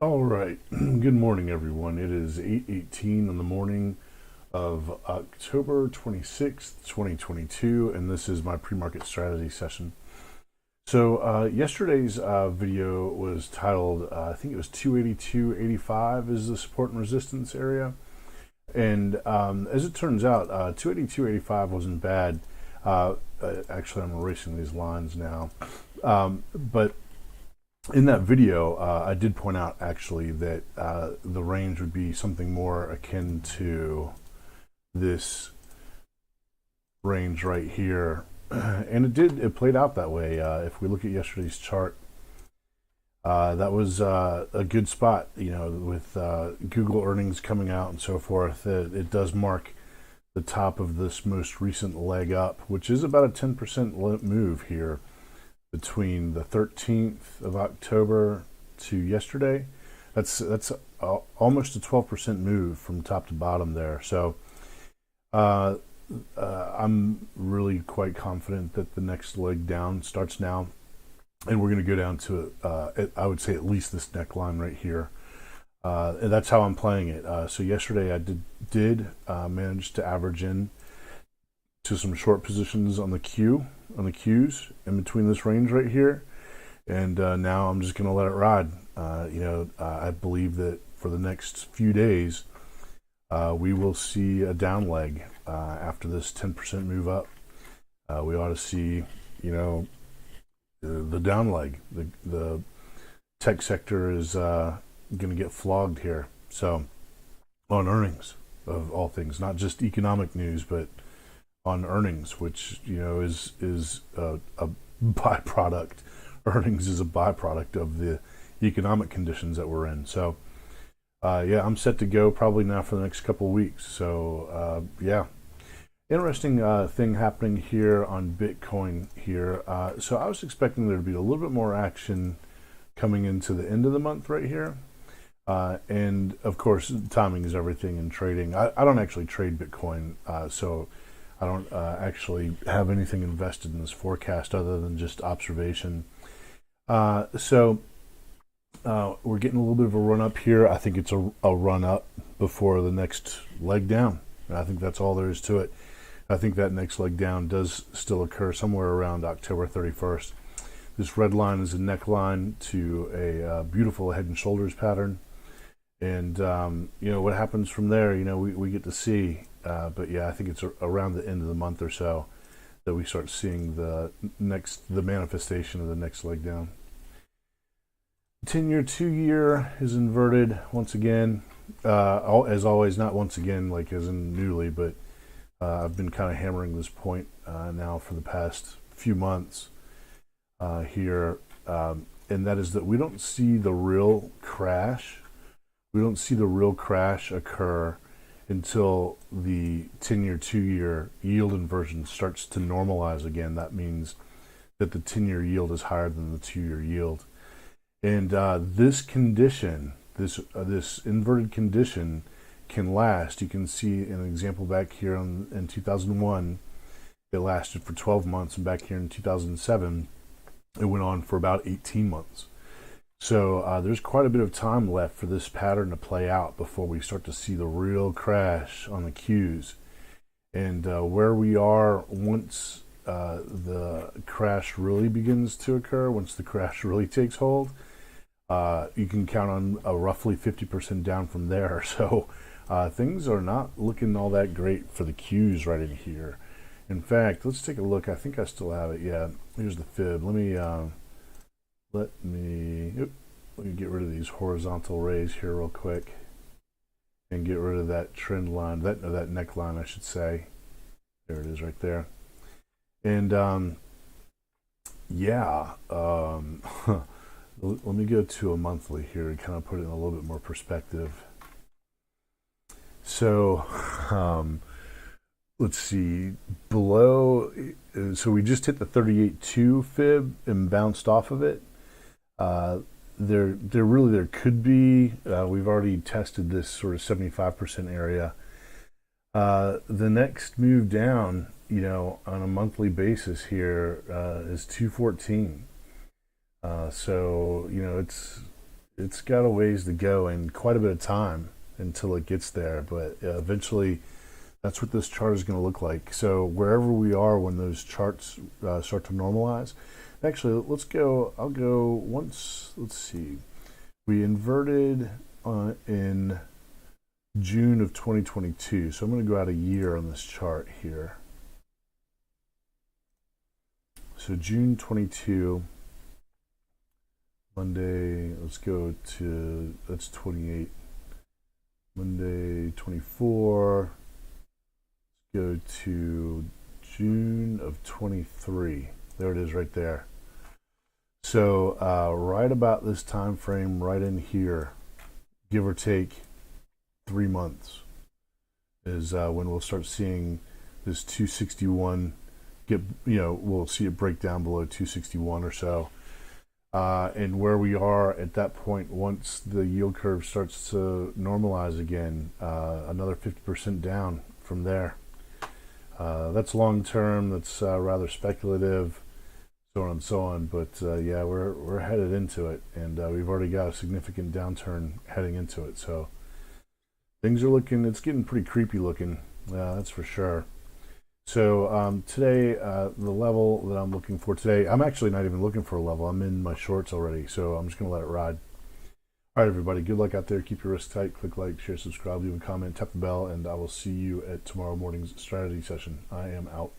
All right. Good morning, everyone. It is 8:18 in the morning of October 26th, 2022, and this is my pre-market strategy session. So yesterday's video was titled, I think it was 282.85 is the support and resistance area. And as it turns out, 282.85 wasn't bad. Actually, I'm erasing these lines now. But in that video, I did point out actually that the range would be something more akin to this range right here. And it played out that way. If we look at yesterday's chart, that was a good spot, with Google earnings coming out and so forth. It does mark the top of this most recent leg up, which is about a 10% move here between the 13th of October to yesterday. That's almost a 12% move from top to bottom there. So I'm really quite confident that the next leg down starts now, and we're going to go down to I would say at least this neckline right here. And that's how I'm playing it. So yesterday I did manage to average in to some short positions on the Qs in between this range right here, and now I'm just going to let it ride. I believe that for the next few days we will see a down leg after this 10% move up. We ought to see, the down leg. The tech sector is going to get flogged here. So on earnings, of all things, not just economic news, but on earnings, which is a byproduct. Earnings is a byproduct of the economic conditions that we're in. So I'm set to go probably now for the next couple of weeks. So interesting thing happening here on Bitcoin here. So I was expecting there to be a little bit more action coming into the end of the month right here. And of course, timing is everything in trading. I don't actually trade Bitcoin, so I don't actually have anything invested in this forecast other than just observation. So we're getting a little bit of a run up here. I think it's a run up before the next leg down. And I think that's all there is to it. I think that next leg down does still occur somewhere around October 31st. This red line is a neckline to a beautiful head and shoulders pattern. And, what happens from there, we get to see. But yeah, I think it's around the end of the month or so that we start seeing the manifestation of the next leg down. 10-year, 2-year is inverted once again. As always, not once again, like as in newly, but I've been kind of hammering this point now for the past few months here. And that is that we don't see the real crash. We don't see the real crash occur until the 10-year, 2-year yield inversion starts to normalize again. That means that the 10-year yield is higher than the 2-year yield. And this condition, this inverted condition, can last. You can see an example back here in 2001. It lasted for 12 months, and back here in 2007, it went on for about 18 months. So there's quite a bit of time left for this pattern to play out before we start to see the real crash on the Qs. And where we are once the crash really begins to occur, once the crash really takes hold, you can count on a roughly 50% down from there. So things are not looking all that great for the Qs right in here. In fact, let's take a look. I think I still have it. Yeah, here's the fib. Let me get rid of these horizontal rays here real quick and get rid of that trend line, that neckline, I should say. There it is right there. And let me go to a monthly here and kind of put it in a little bit more perspective. So let's see, below, so we just hit the 38.2 fib and bounced off of it. There could be, we've already tested this sort of 75% area. The next move down, on a monthly basis here is 214. So, it's got a ways to go and quite a bit of time until it gets there. But eventually, that's what this chart is going to look like. So wherever we are when those charts start to normalize, actually, let's go. I'll go once. Let's see. We inverted in June of 2022. So I'm going to go out a year on this chart here. So June 22, Monday, let's go to, that's 28. Monday 24, go to June of 23. There it is right there. So right about this time frame, right in here, give or take 3 months, is when we'll start seeing this 261 get, we'll see it break down below 261 or so. And where we are at that point, once the yield curve starts to normalize again, another 50% down from there. That's long term, that's rather speculative, so on and so on. But yeah, we're headed into it, and we've already got a significant downturn heading into it. So things are looking, it's getting pretty creepy looking, that's for sure. So today, the level that I'm looking for today, I'm actually not even looking for a level. I'm in my shorts already, so I'm just going to let it ride. All right, everybody, good luck out there. Keep your wrists tight. Click like, share, subscribe, leave a comment, tap the bell, and I will see you at tomorrow morning's strategy session. I am out.